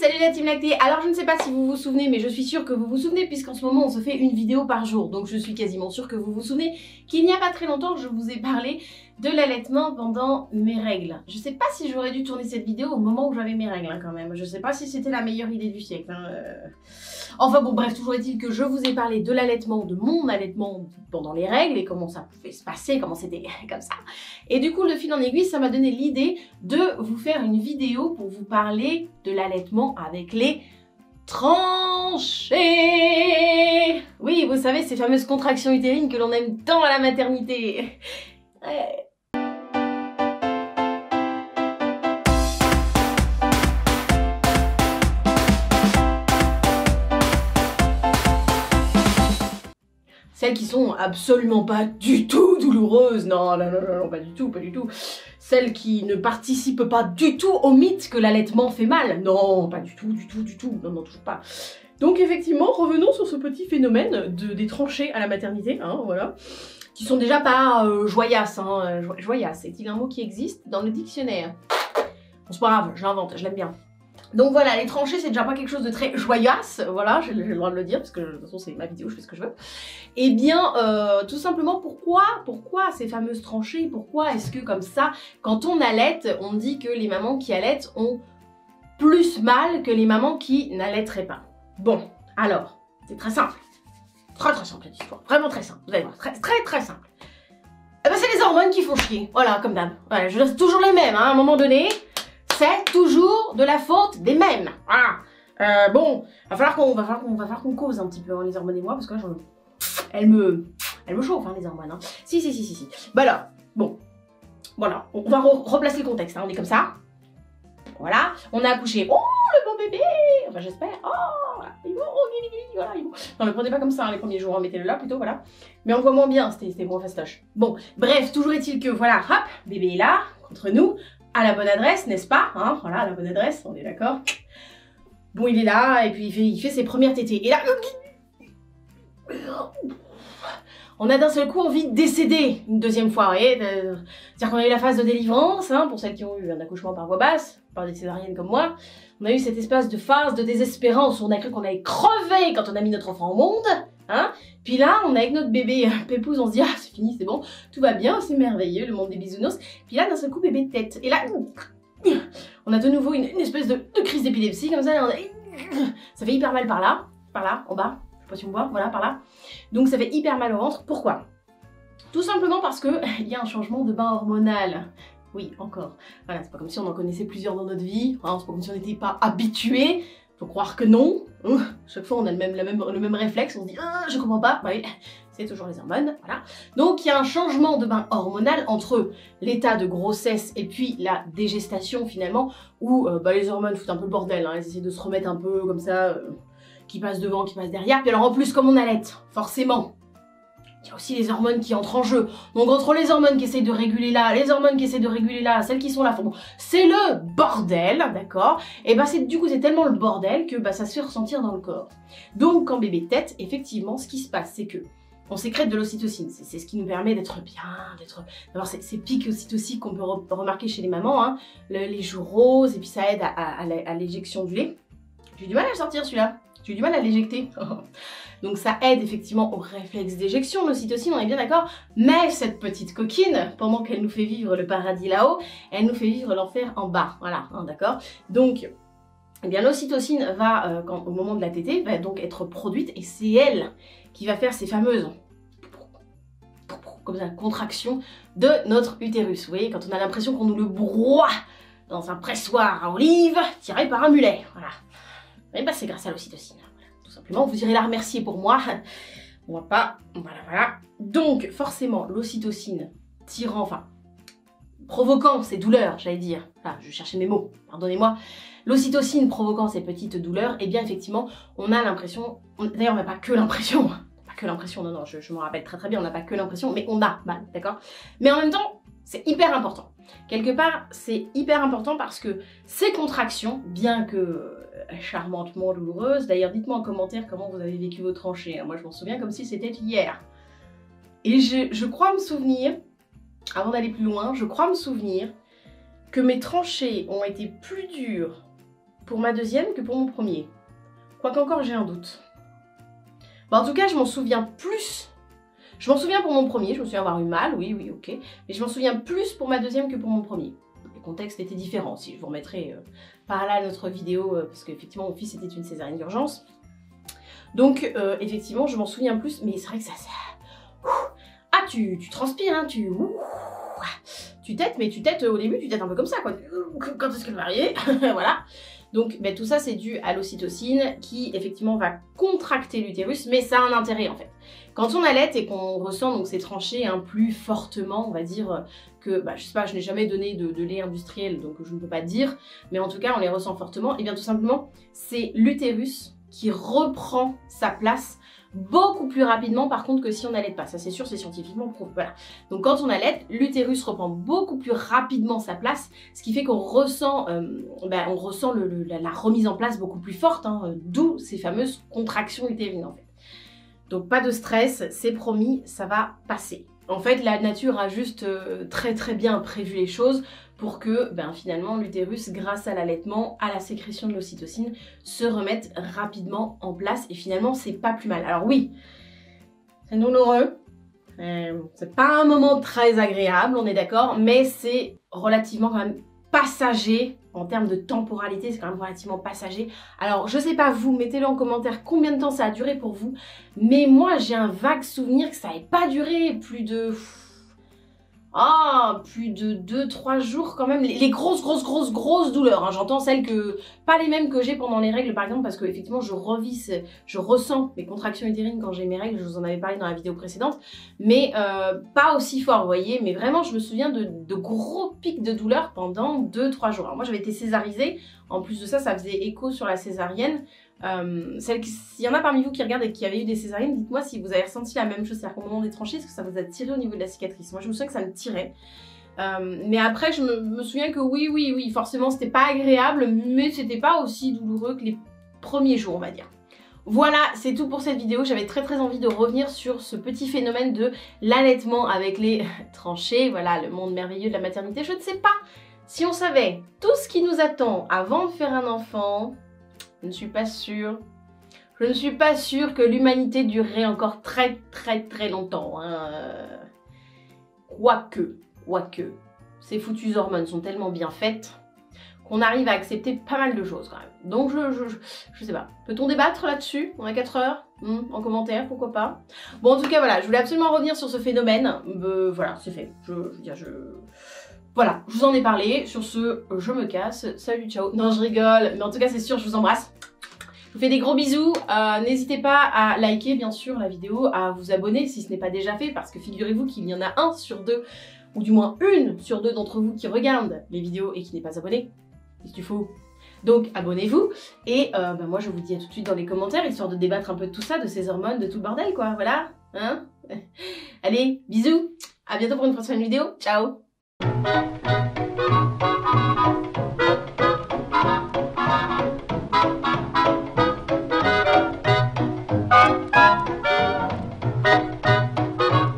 salut la team lactée. Alors je ne sais pas si vous vous souvenez, mais je suis sûre que vous vous souvenez puisqu'en ce moment on se fait une vidéo par jour. Donc je suis quasiment sûre que vous vous souvenez qu'il n'y a pas très longtemps je vous ai parlé de l'allaitement pendant mes règles. Je sais pas si j'aurais dû tourner cette vidéo au moment où j'avais mes règles quand même. Je sais pas si c'était la meilleure idée du siècle. Enfin bon bref, toujours est-il que je vous ai parlé de l'allaitement, de mon allaitement pendant les règles et comment ça pouvait se passer, comment c'était comme ça. Et du coup le fil en aiguille ça m'a donné l'idée de vous faire une vidéo pour vous parler de l'allaitement avec les tranchées. Oui, vous savez, ces fameuses contractions utérines que l'on aime tant à la maternité. Celles qui sont absolument pas du tout douloureuses, non, pas du tout, pas du tout. Celles qui ne participent pas du tout au mythe que l'allaitement fait mal, non, pas du tout, non, toujours pas. Donc effectivement, revenons sur ce petit phénomène des tranchées à la maternité, hein, voilà, qui sont déjà pas joyasses, hein, joyasses, est-il un mot qui existe dans le dictionnaire? Bon, c'est pas grave, je l'invente, je l'aime bien. Donc voilà, les tranchées c'est déjà pas quelque chose de très joyasse, voilà, j'ai le droit de le dire parce que de toute façon c'est ma vidéo, je fais ce que je veux. Et bien, tout simplement pourquoi ces fameuses tranchées, pourquoi est-ce que comme ça, quand on allaite, on dit que les mamans qui allaitent ont plus mal que les mamans qui n'allaiteraient pas? Bon, alors, c'est très simple, très simple cette histoire, vraiment très simple, vous allez voir, très simple. Eh ben c'est les hormones qui font chier, voilà, comme d'hab, voilà, je laisse toujours les mêmes, hein, à un moment donné. C'est toujours de la faute des mêmes. Voilà. Bon, va falloir qu'on cause un petit peu, hein, les hormones et moi, parce que là, elles me chauffent, hein, les hormones. Hein. Si. Bah alors, bon, voilà, on va replacer le contexte, hein, on est comme ça. Voilà, on a accouché. Oh, le beau bébé. Enfin, j'espère. Oh, voilà, voilà, Non, ne le prenez pas comme ça, hein, les premiers jours, mettez-le là plutôt, voilà. Mais on voit moins bien, c'était moins fastoche. Bon, bref, toujours est-il que, voilà, hop, bébé est là, contre nous. À la bonne adresse, n'est-ce pas, hein? Voilà, à la bonne adresse, on est d'accord. Bon, il est là, et puis il fait ses premières tétées. Et là, on a d'un seul coup envie de décéder une deuxième fois, vous voyez. C'est-à-dire qu'on a eu la phase de délivrance, hein, pour celles qui ont eu un accouchement par voie basse, par des césariennes comme moi. On a eu cette espèce de phase de désespérance où on a cru qu'on allait crever quand on a mis notre enfant au monde. Hein, puis là, on est avec notre bébé Pépouze, on se dit ah c'est fini, c'est bon, tout va bien, c'est merveilleux, le monde des bisounours. Puis là, d'un seul coup, bébé tête. Et là, on a de nouveau une espèce de crise d'épilepsie comme ça. Ça fait hyper mal par là, en bas. Je sais pas si on voit, voilà, par là. Donc ça fait hyper mal au ventre. Pourquoi? Tout simplement parce que il y a un changement de bain hormonal. Oui, encore. Voilà, c'est pas comme si on en connaissait plusieurs dans notre vie. Hein, c'est pas comme si on n'était pas habitué. Faut croire que non. Chaque fois on a le même réflexe, on se dit je comprends pas. Bah oui, c'est toujours les hormones, voilà. Donc il y a un changement de bain hormonal entre l'état de grossesse et puis la dégestation finalement, où les hormones foutent un peu le bordel, hein, elles essaient de se remettre un peu comme ça, qui passe devant, qui passe derrière. Puis alors en plus comme on allaite, forcément, il y a aussi les hormones qui entrent en jeu. Donc entre les hormones qui essayent de réguler là, les hormones qui essayent de réguler là, celles qui sont là, bon, c'est le bordel, d'accord? Et bah du coup c'est tellement le bordel que ça se fait ressentir dans le corps. Donc quand bébé tète, effectivement ce qui se passe c'est que on sécrète de l'ocytocine, c'est ce qui nous permet d'être bien, d'avoir ces pics ocytociques qu'on peut remarquer chez les mamans, hein, les joues roses, et puis ça aide à l'éjection du lait. J'ai du mal à le sortir celui-là, j'ai du mal à l'éjecter. Donc ça aide effectivement au réflexe d'éjection, l'ocytocine, on est bien d'accord. Mais cette petite coquine, pendant qu'elle nous fait vivre le paradis là-haut, elle nous fait vivre l'enfer en bas, voilà, hein, d'accord. Donc, eh bien l'ocytocine va, au moment de la tétée, va donc être produite et c'est elle qui va faire ces fameuses comme ça, contractions de notre utérus. Vous voyez, quand on a l'impression qu'on nous le broie dans un pressoir à olive tiré par un mulet, voilà. Et bah c'est grâce à l'ocytocine. Tout simplement, vous irez la remercier pour moi. On va pas, voilà. Donc, forcément, l'ocytocine tirant, enfin, provoquant ces douleurs, j'allais dire, enfin, je cherchais mes mots, pardonnez-moi, l'ocytocine provoquant ces petites douleurs, et bien effectivement, on a l'impression, d'ailleurs, on n'a pas que l'impression, non, je me rappelle très bien, on n'a pas que l'impression, mais on a mal, d'accord? Mais en même temps, c'est hyper important. Quelque part, c'est hyper important parce que ces contractions, bien que charmantement douloureuse. D'ailleurs, dites-moi en commentaire comment vous avez vécu vos tranchées. Moi, je m'en souviens comme si c'était hier. Et je crois me souvenir, avant d'aller plus loin, je crois me souvenir que mes tranchées ont été plus dures pour ma deuxième que pour mon premier. Quoique encore j'ai un doute. Bon, en tout cas, je m'en souviens plus. Je m'en souviens pour mon premier, je me souviens avoir eu mal, oui, ok. Mais je m'en souviens plus pour ma deuxième que pour mon premier. Le contexte était différent aussi. Je vous remettrai par là notre vidéo, parce qu'effectivement, mon fils était une césarienne d'urgence. Donc, effectivement, je m'en souviens plus, mais c'est vrai que ça... Ah, tu transpires, hein, tu têtes, mais tu têtes au début, tu têtes un peu comme ça, quoi. Quand est-ce qu'elle va arriver? Voilà. Donc, ben, tout ça, c'est dû à l'ocytocine qui, effectivement, va contracter l'utérus, mais ça a un intérêt, en fait. Quand on allait et qu'on ressent donc ces tranchées plus fortement, on va dire que, bah, je sais pas, je n'ai jamais donné de lait industriel, donc je ne peux pas dire, mais en tout cas, on les ressent fortement. Et bien, tout simplement, c'est l'utérus qui reprend sa place beaucoup plus rapidement par contre que si on n'allait pas. Ça c'est sûr, c'est scientifiquement prouvé. Voilà. Donc quand on allait, l'utérus reprend beaucoup plus rapidement sa place, ce qui fait qu'on ressent, la remise en place beaucoup plus forte, hein, d'où ces fameuses contractions utérines en fait. Donc pas de stress, c'est promis, ça va passer. En fait, la nature a juste très bien prévu les choses pour que finalement l'utérus, grâce à l'allaitement, à la sécrétion de l'ocytocine, se remette rapidement en place et finalement c'est pas plus mal. Alors oui, c'est douloureux, c'est pas un moment très agréable, on est d'accord, mais c'est relativement quand même passager. En termes de temporalité, c'est quand même relativement passager. Alors, je sais pas vous, mettez-le en commentaire combien de temps ça a duré pour vous. Mais moi, j'ai un vague souvenir que ça n'avait pas duré plus de 2-3 jours quand même. Les grosses douleurs, hein. J'entends celles que... Pas les mêmes que j'ai pendant les règles, par exemple, parce que effectivement, je ressens mes contractions utérines quand j'ai mes règles. Je vous en avais parlé dans la vidéo précédente. Mais pas aussi fort, vous voyez. Mais vraiment, je me souviens de gros pics de douleur pendant 2-3 jours. Alors moi, j'avais été césarisée. En plus de ça, ça faisait écho sur la césarienne. S'il y en a parmi vous qui regardent et qui avaient eu des césariennes, dites-moi si vous avez ressenti la même chose, c'est-à-dire qu'au moment des tranchées, est-ce que ça vous a tiré au niveau de la cicatrice? Moi je me souviens que ça me tirait, mais après je me souviens que oui, forcément c'était pas agréable, mais c'était pas aussi douloureux que les premiers jours, on va dire. Voilà, c'est tout pour cette vidéo. J'avais très envie de revenir sur ce petit phénomène de l'allaitement avec les tranchées, voilà, le monde merveilleux de la maternité. Je ne sais pas si on savait tout ce qui nous attend avant de faire un enfant. Je ne suis pas sûre. Je ne suis pas sûre que l'humanité durerait encore très longtemps. Hein. Quoique, ces foutues hormones sont tellement bien faites qu'on arrive à accepter pas mal de choses quand même. Donc je sais pas. Peut-on débattre là-dessus? On a 4 heures en commentaire, pourquoi pas. Bon, en tout cas, voilà, je voulais absolument revenir sur ce phénomène. Voilà, c'est fait. Voilà, je vous en ai parlé. Sur ce, je me casse. Salut, ciao. Non, je rigole. Mais en tout cas, c'est sûr, je vous embrasse. Je vous fais des gros bisous. N'hésitez pas à liker, bien sûr, la vidéo, à vous abonner si ce n'est pas déjà fait, parce que figurez-vous qu'il y en a 1 sur 2, ou du moins 1 sur 2 d'entre vous qui regardent les vidéos et qui n'est pas abonné. Qu'est-ce qu'il faut? Donc, abonnez-vous. Et moi, je vous dis à tout de suite dans les commentaires, histoire de débattre un peu de tout ça, de ces hormones, de tout le bordel, quoi. Voilà. Hein? Allez, bisous. À bientôt pour une prochaine vidéo. Ciao.